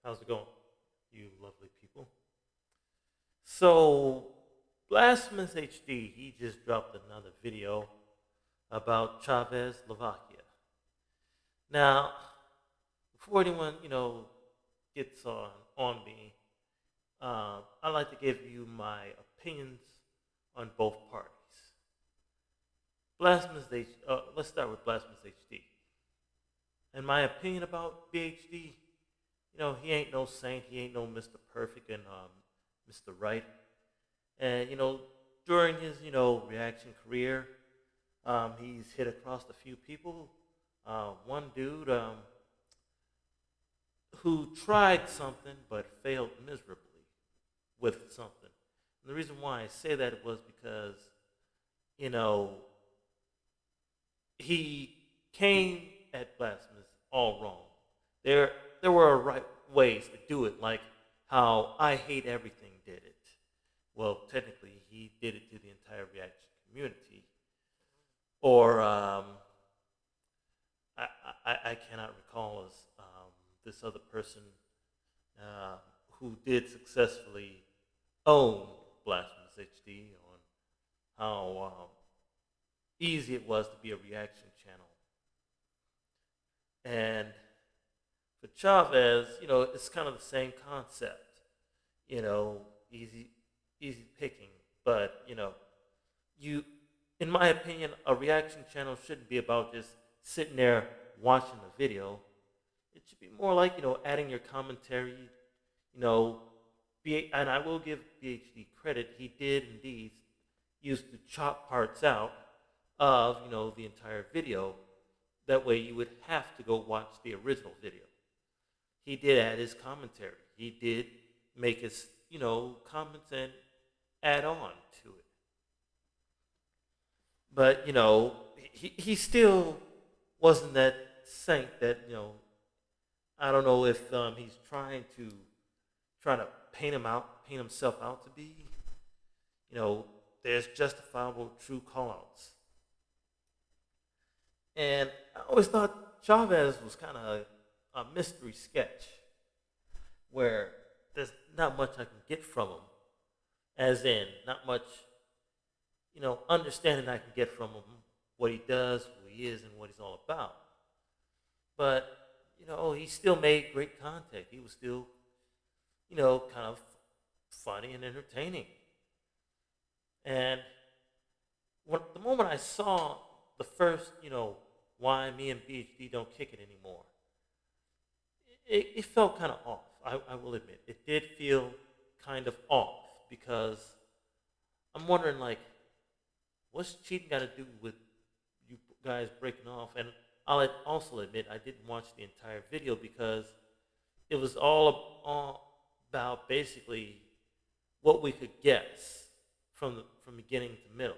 How's it going, you lovely people? So, Blasphemous HD, he just dropped another video about ChavezzSlovakia. Now, before anyone, gets on me, I'd like to give you my opinions on both parties. Let's start with Blasphemous HD. In my opinion about BHD, he ain't no saint. He ain't no Mr. Perfect and Mr. Right. And during his reaction career, he's hit across a few people. One dude who tried something but failed miserably with something. And the reason why I say that was because you know he came at Blasphemous all wrong. There there were right ways to do it, like how I Hate Everything did it. Well, technically, he did it to the entire reaction community. Or I cannot recall as this other person uh, who did successfully own Blasphemous HD on how easy it was to be a reaction channel. And for Chavez, it's kind of the same concept. You know, easy easy picking. But you, in my opinion, a reaction channel shouldn't be about just sitting there watching the video. It should be more like adding your commentary. You know, and I will give BHD credit. He did indeed used to chop parts out of the entire video. That way, you would have to go watch the original video. He did add his commentary. He did make his comments and add on to it. But he still wasn't that saint that I don't know if he's trying to paint himself out to be. There's justifiable true callouts. And I always thought Chavez was kind of a mystery sketch where there's not much I can get from him, as in not much, understanding I can get from him, what he does, who he is, and what he's all about. But he still made great content. He was still, kind of funny and entertaining. And the moment I saw the first, why me and BHD don't kick it anymore, it felt kind of off. I will admit, it did feel kind of off because I'm wondering, like, what's cheating got to do with you guys breaking off? And also admit I didn't watch the entire video because it was all about basically what we could guess from beginning to middle.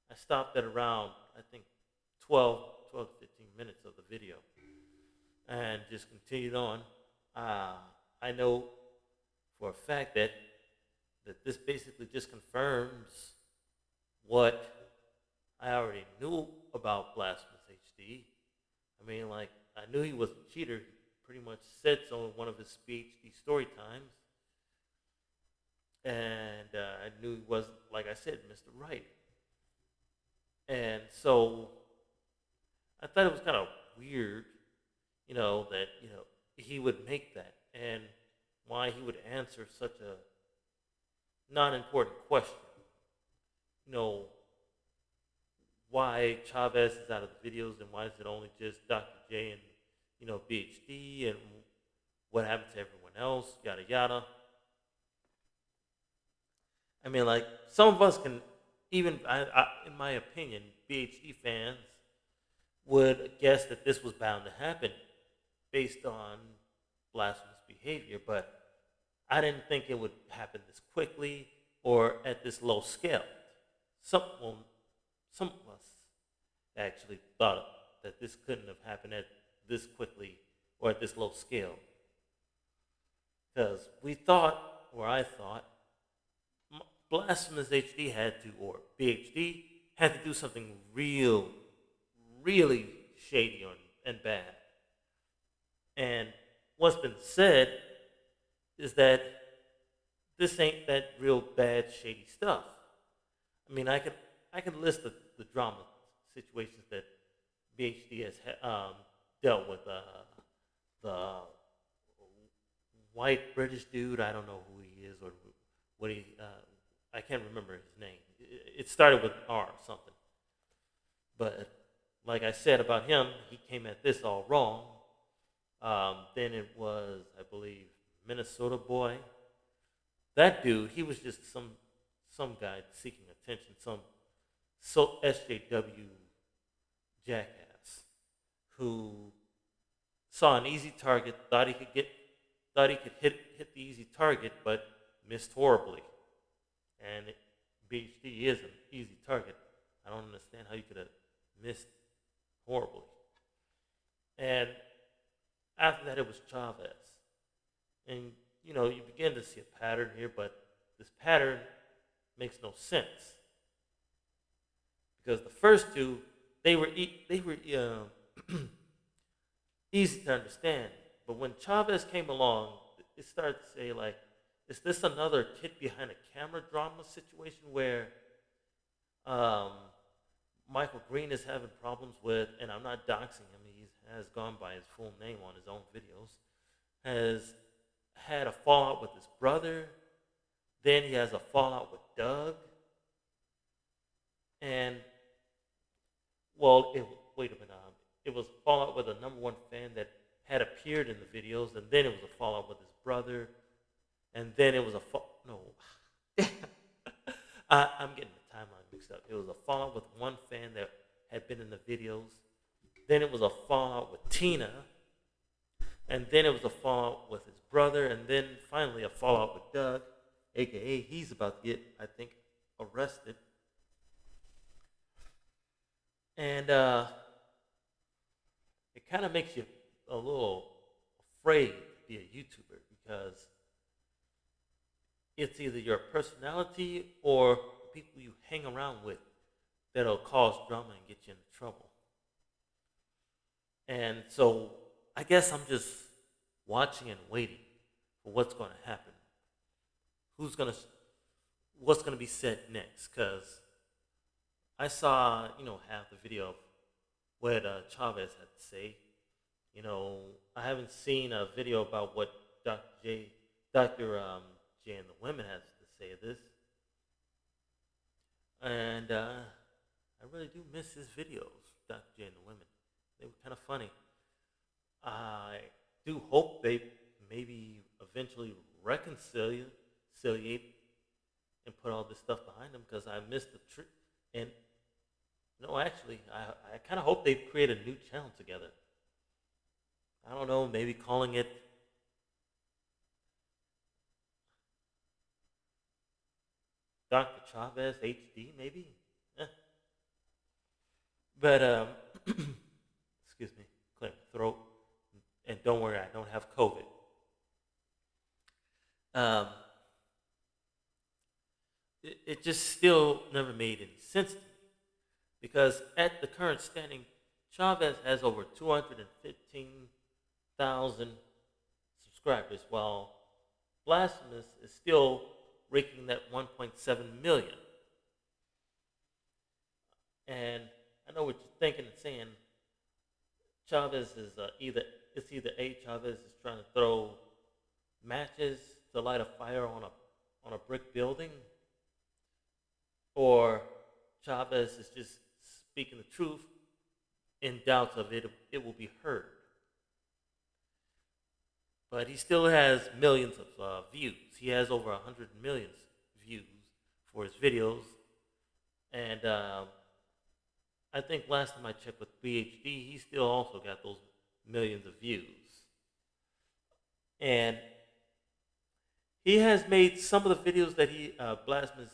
I stopped at around, I think, 12 to 15 minutes of the video and just continued on. I know for a fact that this basically just confirms what I already knew about Blasphemous HD. I mean, like, I knew he was a cheater. He pretty much said so in one of his PhD story times. And I knew he was, like I said, Mr. Right. And so I thought it was kind of weird, that, he would make that and why he would answer such a non-important question. You know, why Chavezz is out of the videos and why is it only just Dr.j and, BHD and what happened to everyone else, yada yada. I mean, like, some of us can, even, in my opinion, BHD fans would guess that this was bound to happen based on blasphemous behavior, but I didn't think it would happen this quickly or at this low scale. Well, some of us actually thought that this couldn't have happened at this quickly or at this low scale. Because we thought, or I thought, Blasphemous HD had to, or BHD, had to do something really shady and bad. And what's been said is that this ain't that real bad, shady stuff. I mean, I could list the drama situations that BHD has dealt with. The white British dude, I don't know who he is or what he. I can't remember his name. It started with R or something. But like I said about him, he came at this all wrong. Then it was, I believe, Minnesota boy. That dude, he was just some guy seeking attention, some SJW jackass who saw an easy target, thought he could hit the easy target, but missed horribly. And BHD is an easy target. I don't understand how you could have missed horribly. And after that, it was Chavezz. And, you begin to see a pattern here, but this pattern makes no sense. Because the first two, they were easy to understand. But when Chavezz came along, it started to say, like, is this another kid behind a camera drama situation where Michael Green is having problems with, and I'm not doxing him, he has gone by his full name on his own videos, has had a fallout with his brother, then he has a fallout with Doug, and, well, wait a minute, it was a fallout with a #1 fan that had appeared in the videos, and then it was a fallout with his brother, and then it was no, I'm getting the timeline mixed up. It was a fallout with one fan that had been in the videos, then it was a fallout with Tina, and then it was a fallout with his brother, and then finally a fallout with Doug, aka he's about to get, I think, arrested. And it kind of makes you a little afraid to be a YouTuber because it's either your personality or people you hang around with that'll cause drama and get you into trouble. And so I guess I'm just watching and waiting for what's going to happen. What's going to be said next? Because I saw, half the video of what Chavezz had to say. I haven't seen a video about what Dr. J and the women has to say of this. And I really do miss his videos, Dr. J and the women. They were kind of funny. I do hope they maybe eventually reconciliate and put all this stuff behind them because I missed the trick. And no, actually, I kind of hope they create a new channel together. I don't know, maybe calling it Dr. Chavezz HD, maybe? Eh. But, excuse me, clear my throat. And don't worry, I don't have COVID. Um, it just still never made any sense to me. Because at the current standing, Chavezz has over 215,000 subscribers, while Blasphemous is still raking that 1.7 million. And I know what you're thinking and saying. Chavezz is either Chavezz is trying to throw matches to light a fire on a brick building, or Chavezz is just speaking the truth in doubts of it will be heard. But he still has millions of views. He has over 100 million views for his videos. And I think last time I checked with BHD, he still also got those millions of views. And he has made some of the videos that Blasphemous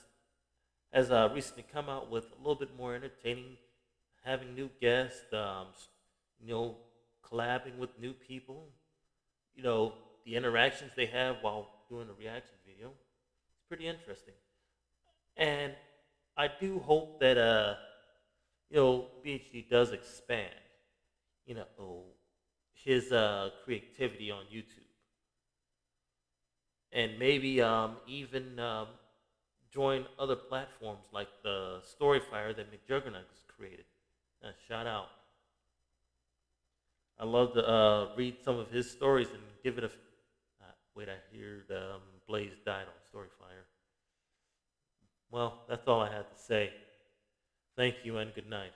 has recently come out with a little bit more entertaining, having new guests, collabing with new people, the interactions they have while doing a reaction video. It's pretty interesting. And I do hope that, BHD does expand, his creativity on YouTube. and maybe even join other platforms like the Storyfire that McJuggernuggets created. Shout out. I love to read some of his stories and give it a. Wait, I hear Blaze died on Storyfire. Well, that's all I had to say. Thank you and good night.